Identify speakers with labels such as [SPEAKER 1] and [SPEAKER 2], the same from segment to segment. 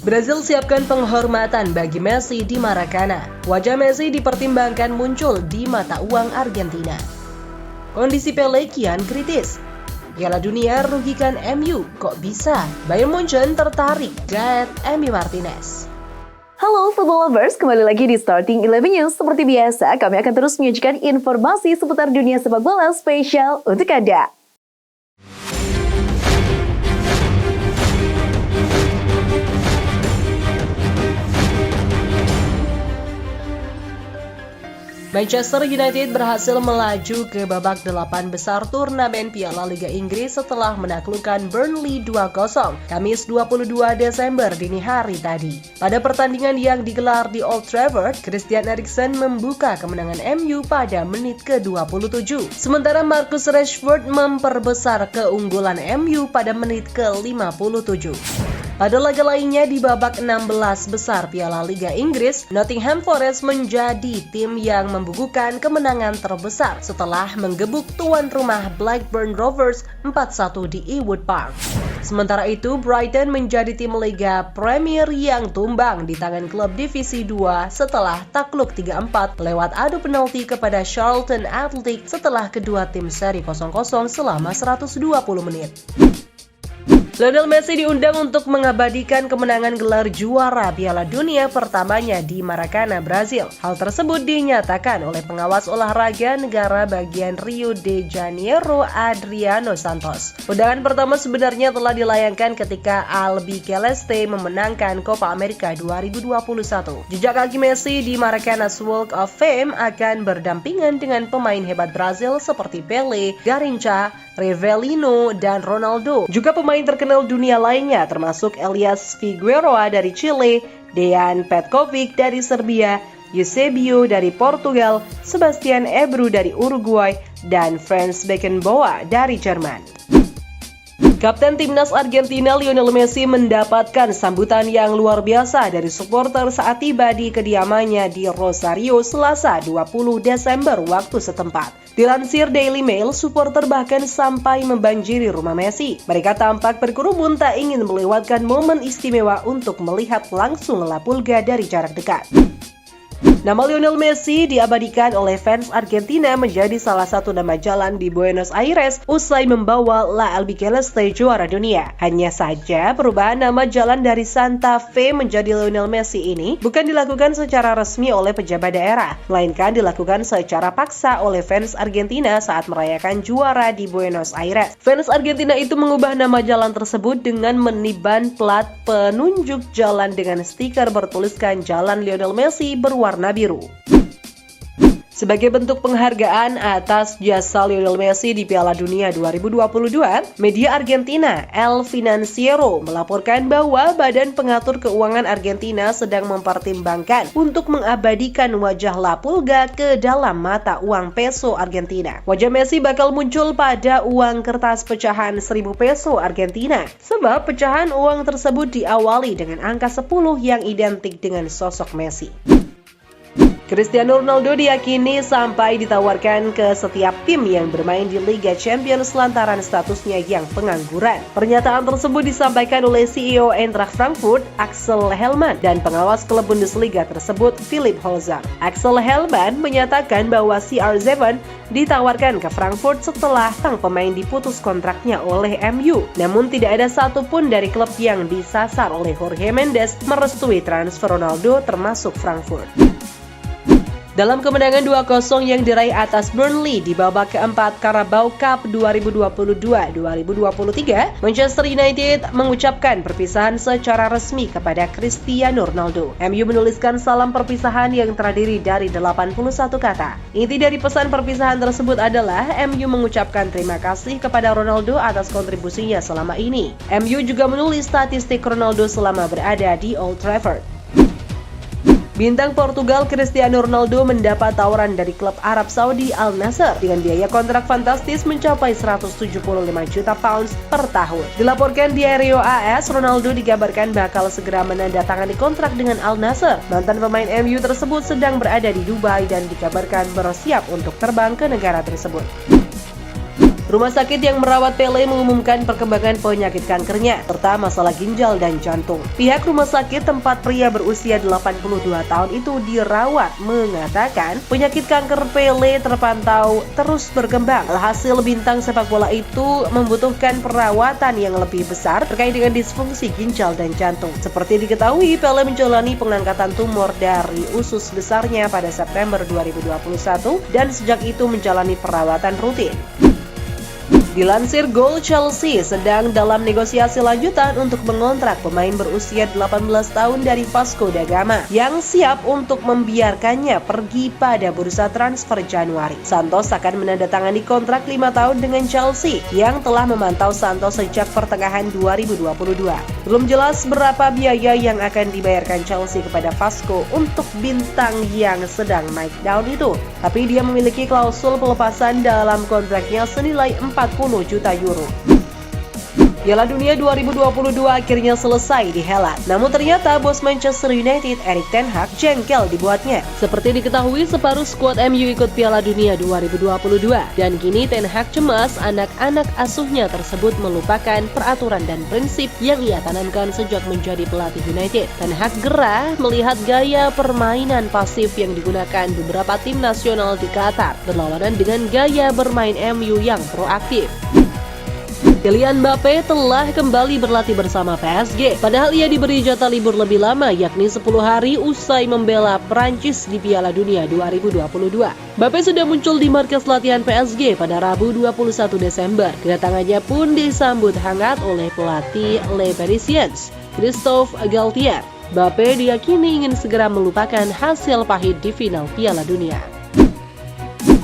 [SPEAKER 1] Brazil siapkan penghormatan bagi Messi di Maracana. Wajah Messi dipertimbangkan muncul di mata uang Argentina. Kondisi Pele kian kritis. Piala Dunia rugikan MU, kok bisa? Bayern Munchen tertarik Gaet Emi Martinez.
[SPEAKER 2] Halo football lovers, kembali lagi di Starting 11 News. Seperti biasa, kami akan terus menyajikan informasi seputar dunia sepak bola spesial untuk Anda.
[SPEAKER 1] Manchester United berhasil melaju ke babak 8 besar turnamen Piala Liga Inggris setelah menaklukkan Burnley 2-0 Kamis 22 Desember dini hari tadi. Pada pertandingan yang digelar di Old Trafford, Christian Eriksen membuka kemenangan MU pada menit ke-27. Sementara Marcus Rashford memperbesar keunggulan MU pada menit ke-57. Pada laga lainnya di babak 16 besar Piala Liga Inggris, Nottingham Forest menjadi tim yang membukukan kemenangan terbesar setelah menggebuk tuan rumah Blackburn Rovers 4-1 di Ewood Park. Sementara itu, Brighton menjadi tim Liga Premier yang tumbang di tangan klub Divisi 2 setelah takluk 3-4 lewat adu penalti kepada Charlton Athletic setelah kedua tim seri 0-0 selama 120 menit. Lionel Messi diundang untuk mengabadikan kemenangan gelar juara Piala Dunia pertamanya di Maracana, Brazil. Hal tersebut dinyatakan oleh pengawas olahraga negara bagian Rio de Janeiro, Adriano Santos. Undangan pertama sebenarnya telah dilayangkan ketika Albiceleste memenangkan Copa America 2021. Jejak kaki Messi di Maracana's Walk of Fame akan berdampingan dengan pemain hebat Brazil seperti Pele, Garrincha, Rivelino, dan Ronaldo. Juga pemain terkenal dunia lainnya termasuk Elias Figueroa dari Chile, Dejan Petkovic dari Serbia, Eusebio dari Portugal, Sebastian Ebru dari Uruguay, dan Franz Beckenbauer dari Jerman. Kapten Timnas Argentina Lionel Messi mendapatkan sambutan yang luar biasa dari supporter saat tiba di kediamannya di Rosario Selasa 20 Desember waktu setempat. Dilansir Daily Mail, supporter bahkan sampai membanjiri rumah Messi. Mereka tampak berkerumun tak ingin melewatkan momen istimewa untuk melihat langsung La Pulga dari jarak dekat. Nama Lionel Messi diabadikan oleh fans Argentina menjadi salah satu nama jalan di Buenos Aires usai membawa La Albiceleste juara dunia. Hanya saja perubahan nama jalan dari Santa Fe menjadi Lionel Messi ini bukan dilakukan secara resmi oleh pejabat daerah, melainkan dilakukan secara paksa oleh fans Argentina saat merayakan juara di Buenos Aires. Fans Argentina itu mengubah nama jalan tersebut dengan meniban plat penunjuk jalan dengan stiker bertuliskan Jalan Lionel Messi berwarna biru. Sebagai bentuk penghargaan atas jasa Lionel Messi di Piala Dunia 2022, media Argentina El Financiero melaporkan bahwa Badan Pengatur Keuangan Argentina sedang mempertimbangkan untuk mengabadikan wajah La Pulga ke dalam mata uang peso Argentina. Wajah Messi bakal muncul pada uang kertas pecahan 1000 peso Argentina, sebab pecahan uang tersebut diawali dengan angka 10 yang identik dengan sosok Messi. Cristiano Ronaldo diyakini sampai ditawarkan ke setiap tim yang bermain di Liga Champions lantaran statusnya yang pengangguran. Pernyataan tersebut disampaikan oleh CEO Eintracht Frankfurt, Axel Hellmann, dan pengawas klub Bundesliga tersebut, Philipp Holzer. Axel Hellmann menyatakan bahwa CR7 ditawarkan ke Frankfurt setelah sang pemain diputus kontraknya oleh MU. Namun tidak ada satupun dari klub yang disasar oleh Jorge Mendes merestui transfer Ronaldo termasuk Frankfurt. Dalam kemenangan 2-0 yang diraih atas Burnley di babak keempat Carabao Cup 2022-2023, Manchester United mengucapkan perpisahan secara resmi kepada Cristiano Ronaldo. MU menuliskan salam perpisahan yang terdiri dari 81 kata. Inti dari pesan perpisahan tersebut adalah MU mengucapkan terima kasih kepada Ronaldo atas kontribusinya selama ini. MU juga menulis statistik Ronaldo selama berada di Old Trafford. Bintang Portugal Cristiano Ronaldo mendapat tawaran dari klub Arab Saudi Al Nassr dengan biaya kontrak fantastis mencapai 175 juta pounds per tahun. Dilaporkan di Diario AS, Ronaldo dikabarkan bakal segera menandatangani kontrak dengan Al Nassr. Mantan pemain MU tersebut sedang berada di Dubai dan dikabarkan bersiap untuk terbang ke negara tersebut. Rumah sakit yang merawat Pele mengumumkan perkembangan penyakit kankernya, serta masalah ginjal dan jantung. Pihak rumah sakit tempat pria berusia 82 tahun itu dirawat mengatakan penyakit kanker Pele terpantau terus berkembang. Alhasil bintang sepak bola itu membutuhkan perawatan yang lebih besar terkait dengan disfungsi ginjal dan jantung. Seperti diketahui, Pele menjalani pengangkatan tumor dari usus besarnya pada September 2021 dan sejak itu menjalani perawatan rutin. Dilansir Goal, Chelsea sedang dalam negosiasi lanjutan untuk mengontrak pemain berusia 18 tahun dari Vasco da Gama yang siap untuk membiarkannya pergi pada bursa transfer Januari. Santos akan menandatangani kontrak 5 tahun dengan Chelsea yang telah memantau Santos sejak pertengahan 2022. Belum jelas berapa biaya yang akan dibayarkan Chelsea kepada Vasco untuk bintang yang sedang naik daun itu. Tapi dia memiliki klausul pelepasan dalam kontraknya senilai 40 juta euro. Piala Dunia 2022 akhirnya selesai dihelat. Namun ternyata bos Manchester United Erik ten Hag jengkel dibuatnya. Seperti diketahui, separuh skuad MU ikut Piala Dunia 2022 dan kini ten Hag cemas anak-anak asuhnya tersebut melupakan peraturan dan prinsip yang ia tanamkan sejak menjadi pelatih United. Ten Hag gerah melihat gaya permainan pasif yang digunakan beberapa tim nasional di Qatar berlawanan dengan gaya bermain MU yang proaktif. Kylian Mbappe telah kembali berlatih bersama PSG. Padahal ia diberi jatah libur lebih lama, yakni 10 hari usai membela Prancis di Piala Dunia 2022. Mbappe sudah muncul di markas latihan PSG pada Rabu 21 Desember. Kedatangannya pun disambut hangat oleh pelatih Les Parisiens, Christophe Galtier. Mbappe diyakini ingin segera melupakan hasil pahit di final Piala Dunia.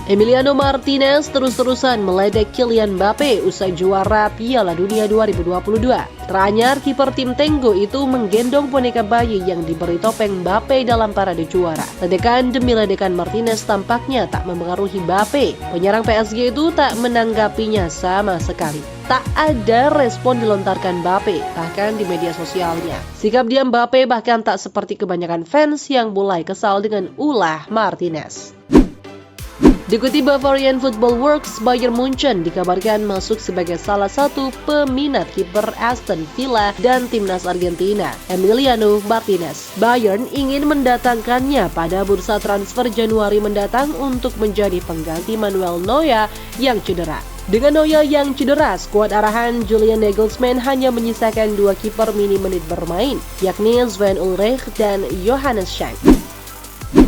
[SPEAKER 1] Emiliano Martinez terus-terusan meledek Kylian Mbappe usai juara Piala Dunia 2022. Teranyar kiper tim Tenggo itu menggendong boneka bayi yang diberi topeng Mbappe dalam parade juara. Ledekan demi ledekan Martinez tampaknya tak mempengaruhi Mbappe. Penyerang PSG itu tak menanggapinya sama sekali. Tak ada respon dilontarkan Mbappe, bahkan di media sosialnya. Sikap diam Mbappe bahkan tak seperti kebanyakan fans yang mulai kesal dengan ulah Martinez. Dikutip Bavarian Football Works, Bayern Munchen dikabarkan masuk sebagai salah satu peminat kiper Aston Villa dan timnas Argentina, Emiliano Martinez. Bayern ingin mendatangkannya pada bursa transfer Januari mendatang untuk menjadi pengganti Manuel Neuer yang cedera. Dengan Neuer yang cedera, skuad arahan Julian Nagelsmann hanya menyisakan 2 kiper mini menit bermain, yakni Sven Ulreich dan Johannes Schenk.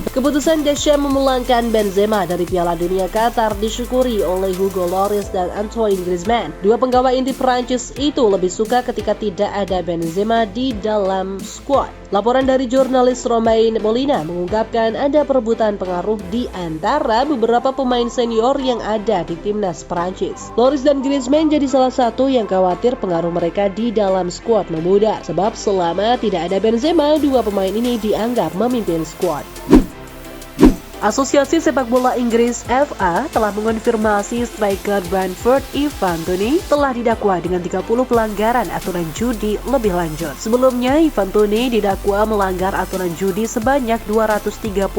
[SPEAKER 1] Keputusan Deschamps memulangkan Benzema dari Piala Dunia Qatar disyukuri oleh Hugo Lloris dan Antoine Griezmann. Dua penggawa inti Prancis itu lebih suka ketika tidak ada Benzema di dalam skuad. Laporan dari jurnalis Romain Molina mengungkapkan ada perebutan pengaruh di antara beberapa pemain senior yang ada di timnas Prancis. Lloris dan Griezmann jadi salah satu yang khawatir pengaruh mereka di dalam skuad memudar. Sebab selama tidak ada Benzema, dua pemain ini dianggap memimpin skuad. Asosiasi Sepak Bola Inggris FA telah mengonfirmasi striker Brentford Ivan Toney telah didakwa dengan 30 pelanggaran aturan judi lebih lanjut. Sebelumnya, Ivan Toney didakwa melanggar aturan judi sebanyak 232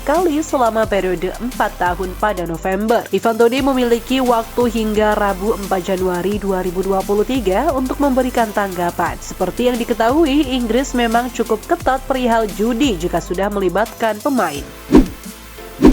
[SPEAKER 1] kali selama periode 4 tahun pada November. Ivan Toney memiliki waktu hingga Rabu 4 Januari 2023 untuk memberikan tanggapan. Seperti yang diketahui, Inggris memang cukup ketat perihal judi jika sudah melibatkan pemain.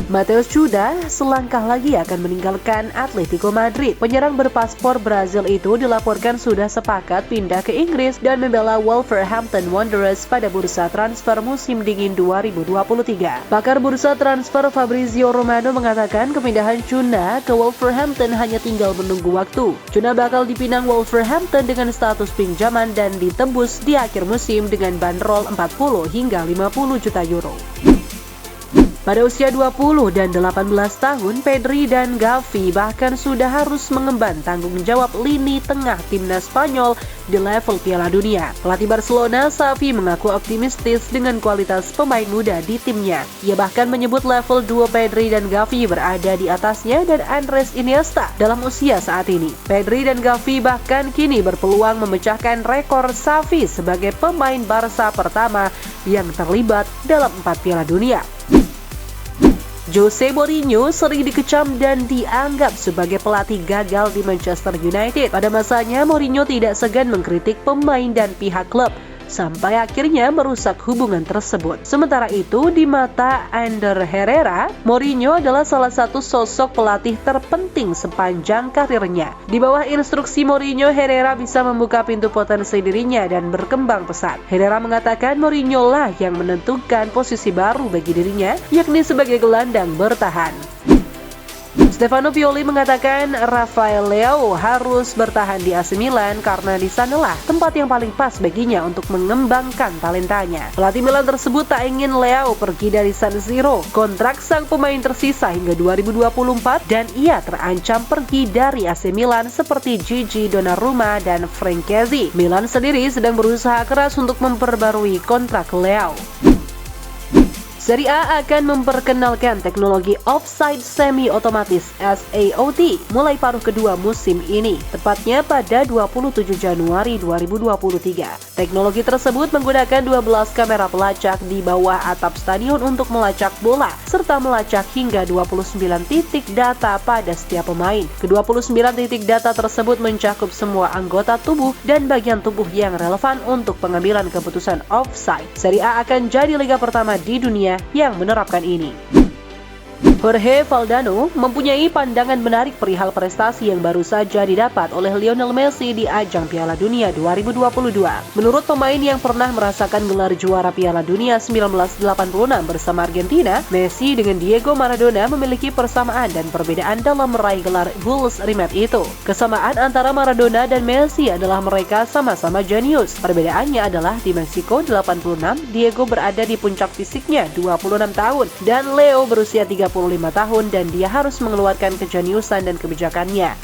[SPEAKER 1] Matheus Cunha selangkah lagi akan meninggalkan Atletico Madrid. Penyerang berpaspor Brazil itu dilaporkan sudah sepakat pindah ke Inggris dan membela Wolverhampton Wanderers pada bursa transfer musim dingin 2023. Pakar bursa transfer Fabrizio Romano mengatakan kepindahan Cunha ke Wolverhampton hanya tinggal menunggu waktu. Cunha bakal dipinang Wolverhampton dengan status pinjaman dan ditembus di akhir musim dengan bandrol 40 hingga 50 juta euro. Pada usia 20 dan 18 tahun, Pedri dan Gavi bahkan sudah harus mengemban tanggung jawab lini tengah timnas Spanyol di level Piala Dunia. Pelatih Barcelona, Xavi, mengaku optimistis dengan kualitas pemain muda di timnya. Ia bahkan menyebut level duo Pedri dan Gavi berada di atasnya dan Andres Iniesta dalam usia saat ini. Pedri dan Gavi bahkan kini berpeluang memecahkan rekor Xavi sebagai pemain Barca pertama yang terlibat dalam 4 Piala Dunia. Jose Mourinho sering dikecam dan dianggap sebagai pelatih gagal di Manchester United. Pada masanya, Mourinho tidak segan mengkritik pemain dan pihak klub, sampai akhirnya merusak hubungan tersebut. Sementara itu, di mata Ander Herrera, Mourinho adalah salah satu sosok pelatih terpenting sepanjang karirnya. Di bawah instruksi Mourinho, Herrera bisa membuka pintu potensi dirinya dan berkembang pesat. Herrera mengatakan Mourinho lah yang menentukan posisi baru bagi dirinya, yakni sebagai gelandang bertahan. Stefano Pioli mengatakan Rafael Leao harus bertahan di AC Milan karena di sanalah tempat yang paling pas baginya untuk mengembangkan talentanya. Pelatih Milan tersebut tak ingin Leao pergi dari San Siro. Kontrak sang pemain tersisa hingga 2024 dan ia terancam pergi dari AC Milan seperti Gigi Donnarumma dan Frank Kessie. Milan sendiri sedang berusaha keras untuk memperbarui kontrak Leao. Serie A akan memperkenalkan teknologi offside semi-otomatis SAOT mulai paruh kedua musim ini, tepatnya pada 27 Januari 2023. Teknologi tersebut menggunakan 12 kamera pelacak di bawah atap stadion untuk melacak bola, serta melacak hingga 29 titik data pada setiap pemain. Ke-29 titik data tersebut mencakup semua anggota tubuh dan bagian tubuh yang relevan untuk pengambilan keputusan offside. Serie A akan jadi liga pertama di dunia yang menerapkan ini. Jorge Valdano mempunyai pandangan menarik perihal prestasi yang baru saja didapat oleh Lionel Messi di ajang Piala Dunia 2022. Menurut pemain yang pernah merasakan gelar juara Piala Dunia 1986 bersama Argentina, Messi dengan Diego Maradona memiliki persamaan dan perbedaan dalam meraih gelar Bulls Rematch itu. Kesamaan antara Maradona dan Messi adalah mereka sama-sama jenius. Perbedaannya adalah di Meksiko 86, Diego berada di puncak fisiknya 26 tahun dan Leo berusia 35 tahun dan dia harus mengeluarkan kejeniusan dan kebijakannya.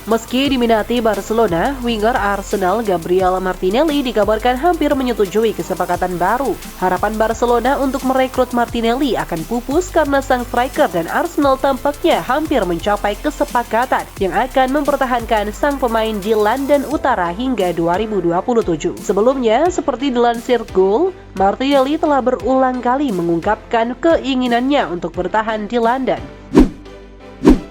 [SPEAKER 1] Meski diminati Barcelona, winger Arsenal Gabriel Martinelli dikabarkan hampir menyetujui kesepakatan baru. Harapan Barcelona untuk merekrut Martinelli akan pupus karena sang striker dan Arsenal tampaknya hampir mencapai kesepakatan yang akan mempertahankan sang pemain di London Utara hingga 2027. Sebelumnya, seperti dilansir Goal, Martinelli telah berulang kali mengungkapkan keinginannya untuk bertahan di London.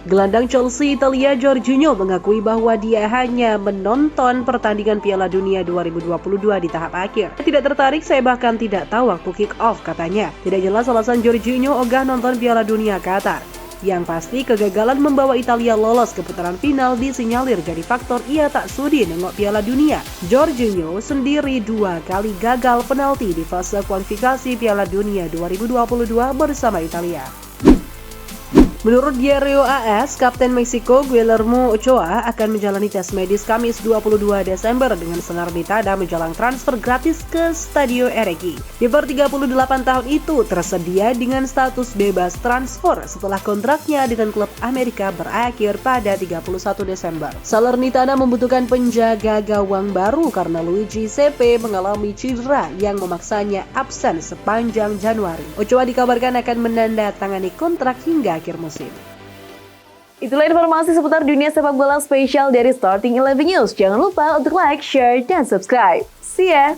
[SPEAKER 1] Gelandang Chelsea Italia Jorginho mengakui bahwa dia hanya menonton pertandingan Piala Dunia 2022 di tahap akhir. Tidak tertarik, saya bahkan tidak tahu waktu kick off, katanya. Tidak jelas alasan Jorginho ogah nonton Piala Dunia Qatar. Yang pasti kegagalan membawa Italia lolos ke putaran final disinyalir jadi faktor ia tak sudi nengok Piala Dunia. Jorginho sendiri 2 kali gagal penalti di fase kualifikasi Piala Dunia 2022 bersama Italia. Menurut Diario AS, Kapten Meksiko Guillermo Ochoa akan menjalani tes medis Kamis 22 Desember dengan senar ditada menjelang transfer gratis ke Stadio Eregi. Kiper 38 tahun itu tersedia dengan status bebas transfer setelah kontraknya dengan klub Amerika berakhir pada 31 Desember. Salernitana membutuhkan penjaga gawang baru karena Luigi Sepe mengalami cedera yang memaksanya absen sepanjang Januari. Ochoa dikabarkan akan menandatangani kontrak hingga akhir musim.
[SPEAKER 2] Itulah informasi seputar dunia sepak bola spesial dari Starting 11 News. Jangan lupa untuk like, share, dan subscribe. See ya!